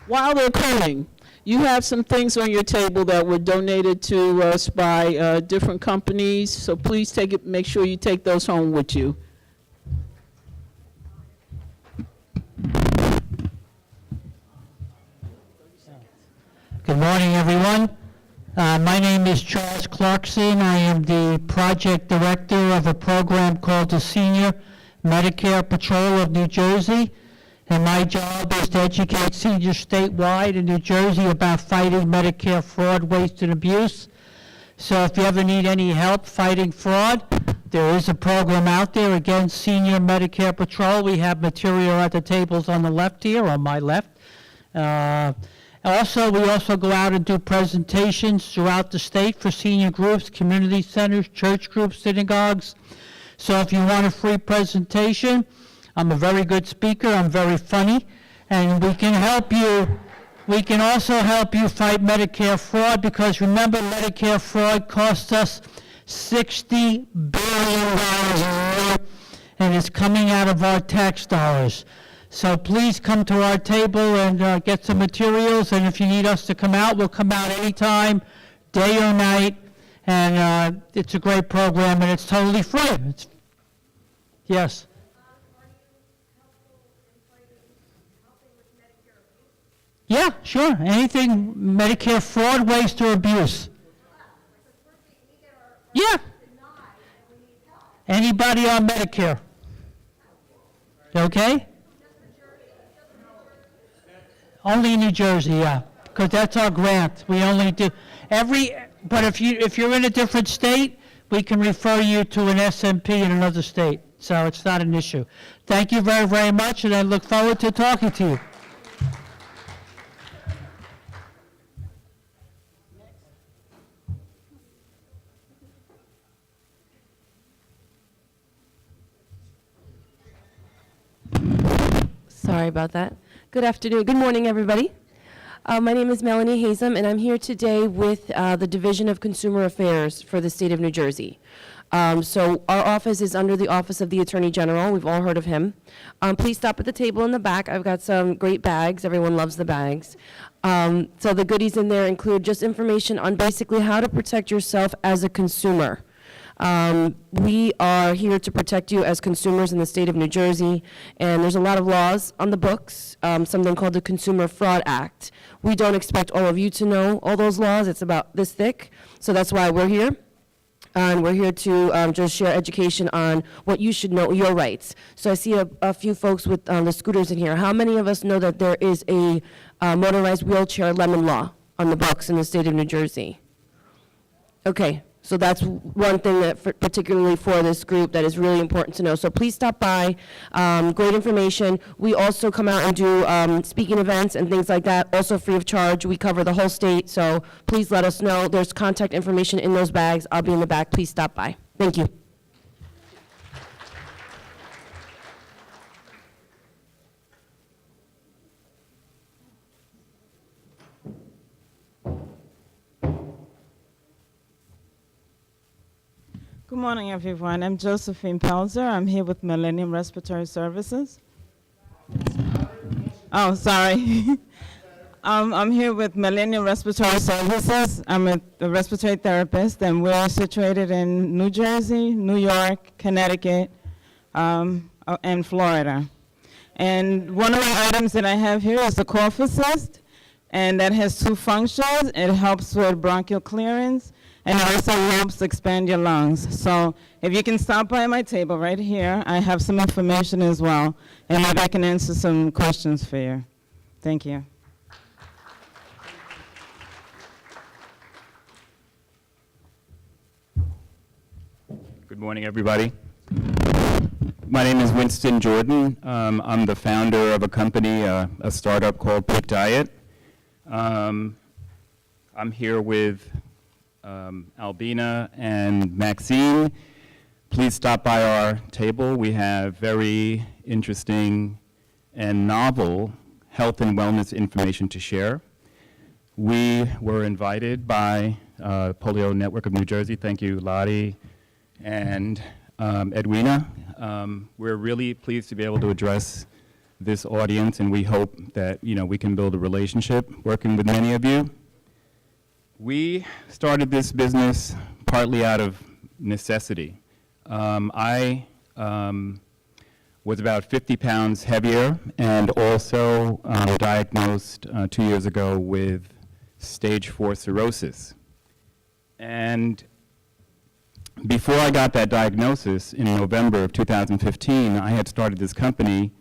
While they're coming, you have some things on your table that were donated to us by different companies, so please make sure you take those home with you. Good morning, everyone. My name is Charles Clarkson. I am the project director of a program called the Senior Medicare Patrol of New Jersey. And my job is to educate seniors statewide in New Jersey about fighting Medicare fraud, waste, and abuse. So if you ever need any help fighting fraud, there is a program out there. Again, Senior Medicare Patrol. We have material at the tables on the left here, on my left. We also go out and do presentations throughout the state for senior groups, community centers, church groups, synagogues. So if you want a free presentation, I'm a very good speaker, I'm very funny, and we can help you. We can also help you fight Medicare fraud, because remember, Medicare fraud costs us $60 billion a year, and it's coming out of our tax dollars. So please come to our table and get some materials, and if you need us to come out, we'll come out anytime, day or night, and it's a great program, and it's totally free. Yes? Yeah, sure. Anything Medicare fraud, waste, or abuse. Yeah. Anybody on Medicare. Okay? Only in New Jersey, yeah, because that's our grant. We only do but if you're in a different state, we can refer you to an SMP in another state. So it's not an issue. Thank you very, very much, and I look forward to talking to you. Sorry about that. Good afternoon. Good morning, everybody. My name is Melanie Hazem, and I'm here today with the Division of Consumer Affairs for the state of New Jersey. So our office is under the Office of the Attorney General. We've all heard of him. Please stop at the table in the back. I've got some great bags. Everyone loves the bags. So the goodies in there include just information on basically how to protect yourself as a consumer. We are here to protect you as consumers in the state of New Jersey, and there's a lot of laws on the books, something called the Consumer Fraud Act. We don't expect all of you to know all those laws. It's about this thick, so that's why we're here. And we're here to just share education on what you should know, your rights. So I see a few folks with the scooters in here. How many of us know that there is a motorized wheelchair lemon law on the books in the state of New Jersey? Okay. So that's one thing that particularly for this group that is really important to know. So please stop by. Great information. We also come out and do speaking events and things like that, also free of charge. We cover the whole state, so please let us know. There's contact information in those bags. I'll be in the back. Please stop by. Thank you. Good morning, everyone. I'm Josephine Pelzer. I'm here with Millennium Respiratory Services. Oh, sorry. I'm here with Millennium Respiratory Services. I'm a respiratory therapist, and we're situated in New Jersey, New York, Connecticut, and Florida. And one of the items that I have here is the cough assist, and that has two functions. It helps with bronchial clearance, and it also helps expand your lungs. So if you can stop by my table right here, I have some information as well, and maybe I can answer some questions for you. Thank you. Good morning, everybody. My name is Winston Jordan. I'm the founder of a company, a startup called Pick Diet. I'm here with Albina and Maxine. Please stop by our table. We have very interesting and novel health and wellness information to share. We were invited by Polio Network of New Jersey. Thank you, Lottie and Edwina. We're really pleased to be able to address this audience, and we hope that, we can build a relationship working with many of you. We started this business partly out of necessity. I was about 50 pounds heavier and also diagnosed 2 years ago with stage 4 cirrhosis. And before I got that diagnosis in November of 2015, I had started this company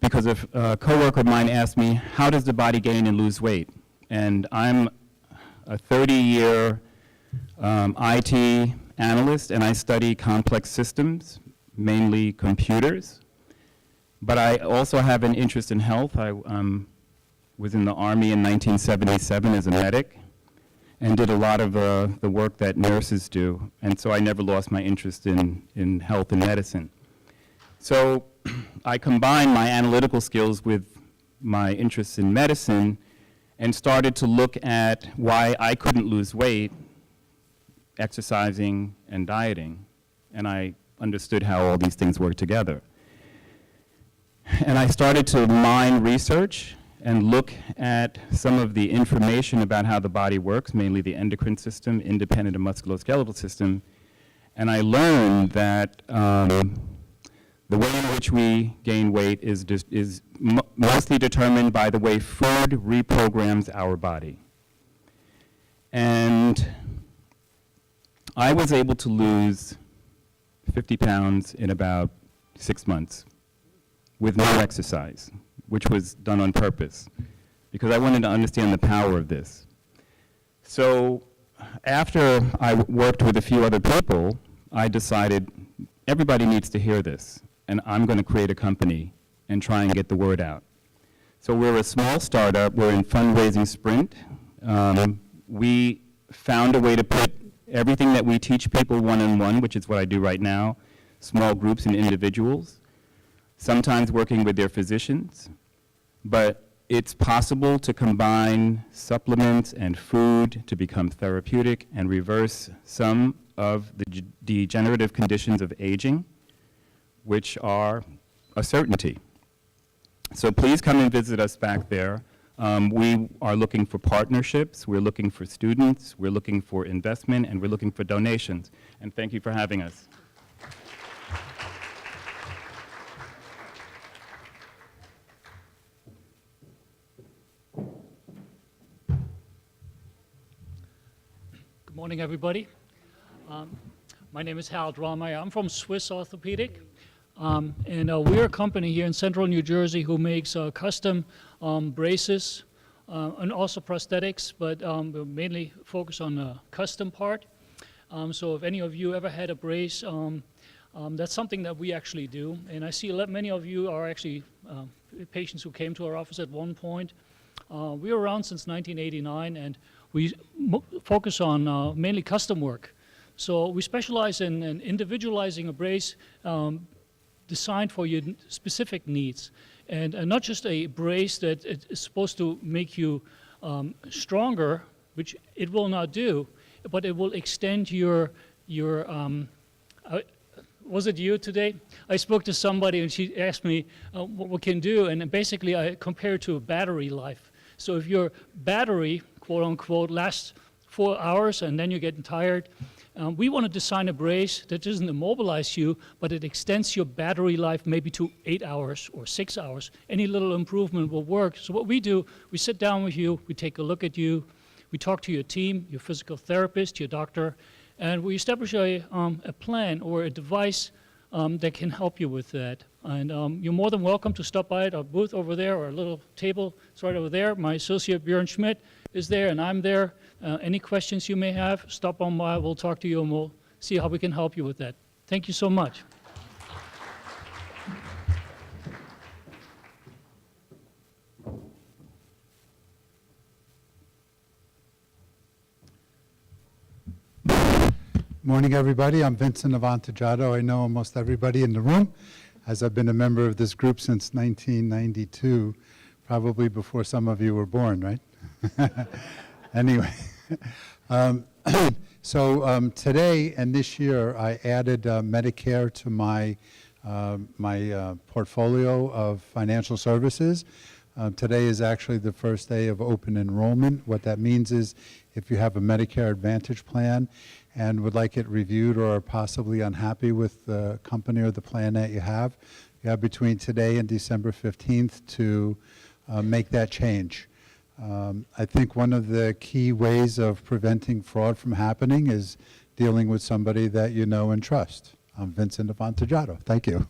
because a coworker of mine asked me, how does the body gain and lose weight? And I'm a 30-year IT analyst, and I study complex systems, mainly computers. But I also have an interest in health. I was in the Army in 1977 as a medic and did a lot of the work that nurses do. And so I never lost my interest in health and medicine. So I combined my analytical skills with my interests in medicine and started to look at why I couldn't lose weight exercising and dieting. And I understood how all these things work together. And I started to mine research and look at some of the information about how the body works, mainly the endocrine system, independent of musculoskeletal system. And I learned that the way in which we gain weight is mostly determined by the way food reprograms our body. And I was able to lose 50 pounds in about 6 months with no exercise, which was done on purpose, because I wanted to understand the power of this. So after I worked with a few other people, I decided everybody needs to hear this, and I'm going to create a company and try and get the word out. So we're a small startup. We're in fundraising sprint. We found a way to put everything that we teach people one-on-one, which is what I do right now, small groups and individuals, sometimes working with their physicians. But it's possible to combine supplements and food to become therapeutic and reverse some of the degenerative conditions of aging, which are a certainty. So please come and visit us back there. We are looking for partnerships, we're looking for students, we're looking for investment, and we're looking for donations. And thank you for having us. Good morning, everybody. My name is Rama. I'm from Swiss Orthopedic. And we're a company here in central New Jersey who makes custom braces and also prosthetics, but we mainly focus on the custom part. So if any of you ever had a brace, that's something that we actually do. And I see many of you are actually patients who came to our office at one point. We were around since 1989, and we focus on mainly custom work. So we specialize in individualizing a brace designed for your specific needs, and not just a brace that is supposed to make you stronger, which it will not do, but it will extend your was it you today? I spoke to somebody and she asked me what we can do, and basically I compared to a battery life. So if your battery, quote unquote, lasts 4 hours and then you're getting tired, we want to design a brace that doesn't immobilize you, but it extends your battery life maybe to 8 hours or 6 hours. Any little improvement will work. So what we do, we sit down with you, we take a look at you, we talk to your team, your physical therapist, your doctor, and we establish a plan or a device that can help you with that. And you're more than welcome to stop by at our booth over there, or a little table. It's right over there. My associate Björn Schmidt is there, and I'm there. Any questions you may have, stop on by. We'll talk to you, and we'll see how we can help you with that. Thank you so much. Morning, everybody. I'm Vinson Otto. I know almost everybody in the room, as I've been a member of this group since 1992, probably before some of you were born, right? Anyway, so today and this year, I added Medicare to my my portfolio of financial services. Today is actually the first day of open enrollment. What that means is if you have a Medicare Advantage plan and would like it reviewed or are possibly unhappy with the company or the plan that you have between today and December 15th to make that change. I think one of the key ways of preventing fraud from happening is dealing with somebody that you know and trust. I'm Vinson Otto. Thank you.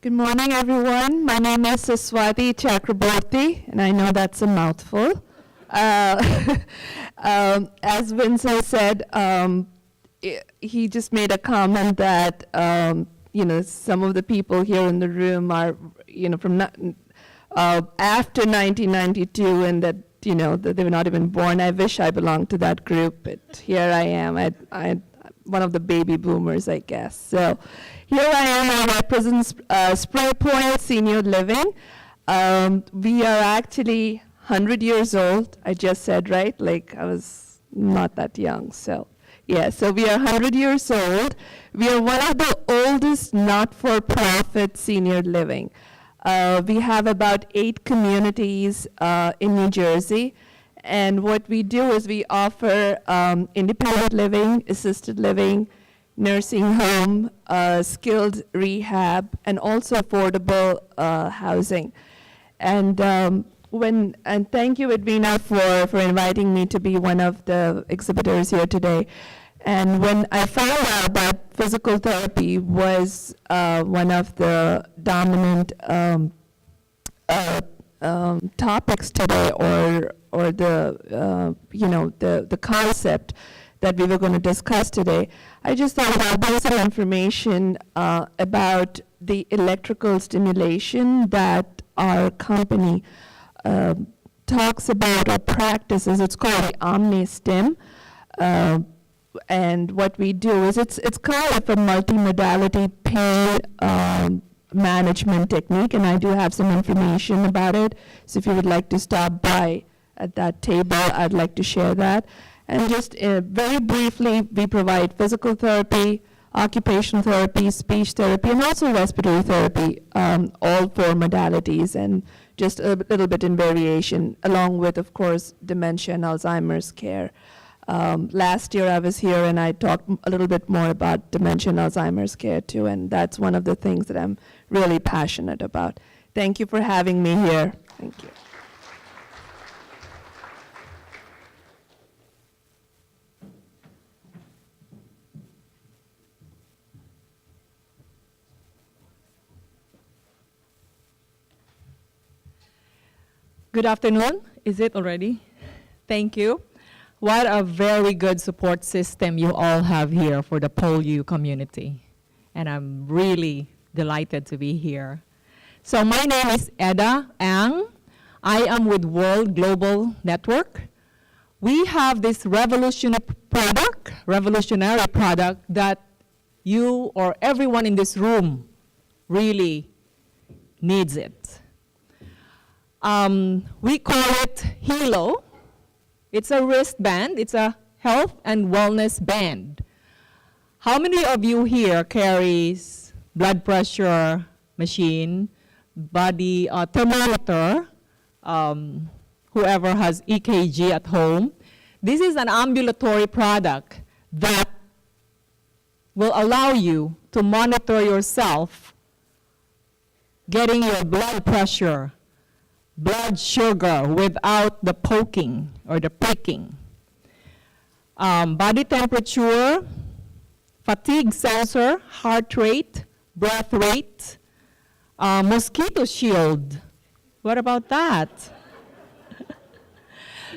Good morning, everyone. My name is Swati Chakraborty, and I know that's a mouthful. As Vincent said, he just made a comment that some of the people here in the room are from after 1992, and that that they were not even born. I wish I belonged to that group, but here I am. I one of the baby boomers, I guess. So here I am. I represent Spray Point Senior Living. We are actually 100 years old. I just said, right? Like I was not that young. So yeah, so we are 100 years old. We are one of the oldest not-for-profit senior living. We have about 8 communities in New Jersey. And what we do is we offer independent living, assisted living, nursing home, skilled rehab, and also affordable housing. And thank you, Edwina, for inviting me to be one of the exhibitors here today. And when I found out that physical therapy was one of the dominant topics today, or the concept that we were going to discuss today, I just thought about doing some information about the electrical stimulation that our company talks about or practices. It's called the OmniStim. And what we do is it's kind of a multimodality pain management technique, and I do have some information about it. So if you would like to stop by at that table, I'd like to share that. And just very briefly, we provide physical therapy, occupational therapy, speech therapy, and also respiratory therapy, all 4 modalities, and just a little bit in variation, along with, of course, dementia and Alzheimer's care. Last year I was here and I talked a little bit more about dementia and Alzheimer's care too, and that's one of the things that I'm really passionate about. Thank you for having me here. Thank you. Good afternoon. Is it already? Thank you. What a very good support system you all have here for the Polio community. And I'm really delighted to be here. So my name is Eda Ang. I am with World Global Network. We have this revolutionary product that you or everyone in this room really needs it. We call it Hilo. It's a wristband. It's a health and wellness band. How many of you here carries blood pressure machine, body thermometer, whoever has EKG at home? This is an ambulatory product that will allow you to monitor yourself, getting your blood pressure, blood sugar without the poking or the pricking. Body temperature, fatigue sensor, heart rate, breath rate, mosquito shield. What about that?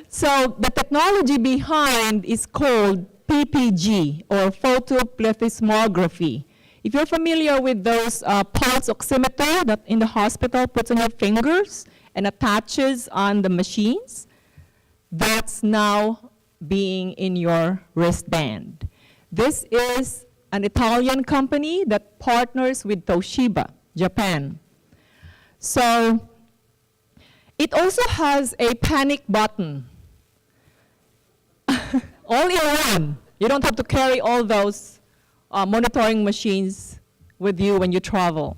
So the technology behind is called PPG, or photoplethysmography. If you're familiar with those pulse oximeter that in the hospital puts on your fingers and attaches on the machines, that's now being in your wristband. This is an Italian company that partners with Toshiba, Japan. So It also has a panic button. All in one. You don't have to carry all those monitoring machines with you when you travel.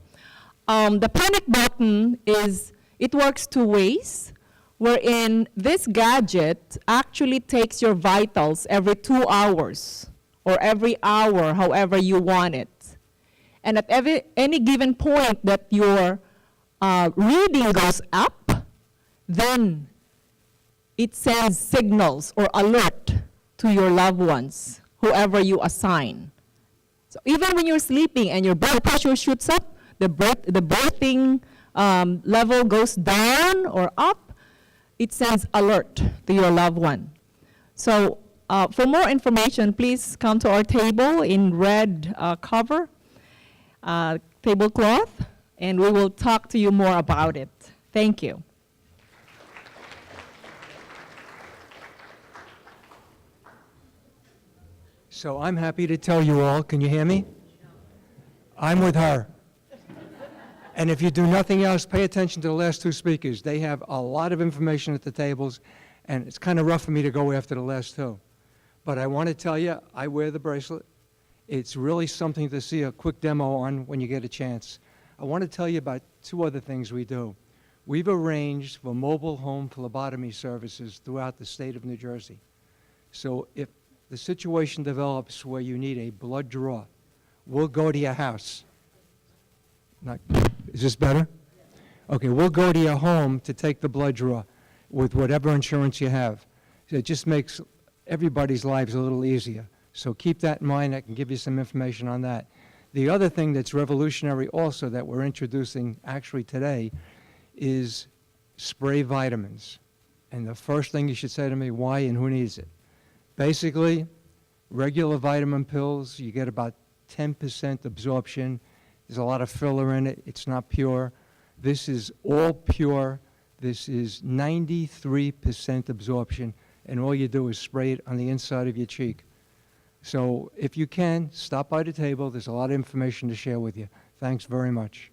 The panic button it works two ways, wherein this gadget actually takes your vitals every 2 hours or every hour, however you want it. And at any given point that your reading goes up, then it sends signals or alert to your loved ones, whoever you assign. So even when you're sleeping and your blood pressure shoots up, the breathing level goes down or up, it sends alert to your loved one. So for more information, please come to our table in red cover, tablecloth, and we will talk to you more about it. Thank you. So I'm happy to tell you all, can you hear me? I'm with her. And if you do nothing else, pay attention to the last two speakers. They have a lot of information at the tables, and it's kind of rough for me to go after the last two. But I want to tell you, I wear the bracelet. It's really something to see a quick demo on when you get a chance. I want to tell you about two other things we do. We've arranged for mobile home phlebotomy services throughout the state of New Jersey. So if the situation develops where you need a blood draw, we'll go to your house. Is this better? Okay, we'll go to your home to take the blood draw with whatever insurance you have. It just makes everybody's lives a little easier. So keep that in mind. I can give you some information on that. The other thing that's revolutionary also that we're introducing actually today is spray vitamins. And the first thing you should say to me, why and who needs it? Basically, regular vitamin pills, you get about 10% absorption. There's a lot of filler in it. It's not pure. This is all pure. This is 93% absorption, and all you do is spray it on the inside of your cheek. So if you can, stop by the table. There's a lot of information to share with you. Thanks very much.